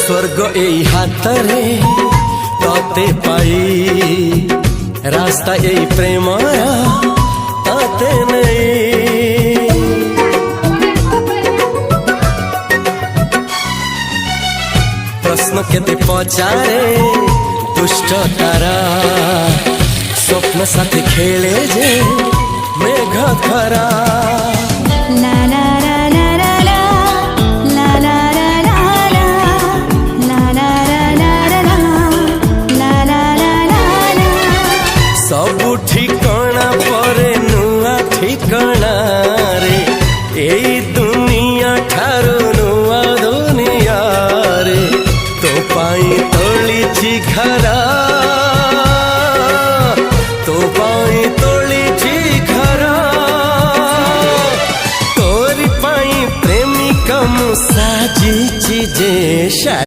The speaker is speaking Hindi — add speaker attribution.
Speaker 1: स्वर्ग एई हातरे तते पाई रास्ता एई प्रेमया ताते नहीं। प्रश्न केते पचारे दुष्ट तारा स्वप्न साथी खेले जे मेघ खरा। सबु ठिकाना परे नुआ ठिकाना रे एई दुनिया ठारू नुआ दुनिया रे। तो पाई तोलिछि घरा तो पाई तोलिछि घरा तोरी पाई प्रेमिका मु साजिछि जे।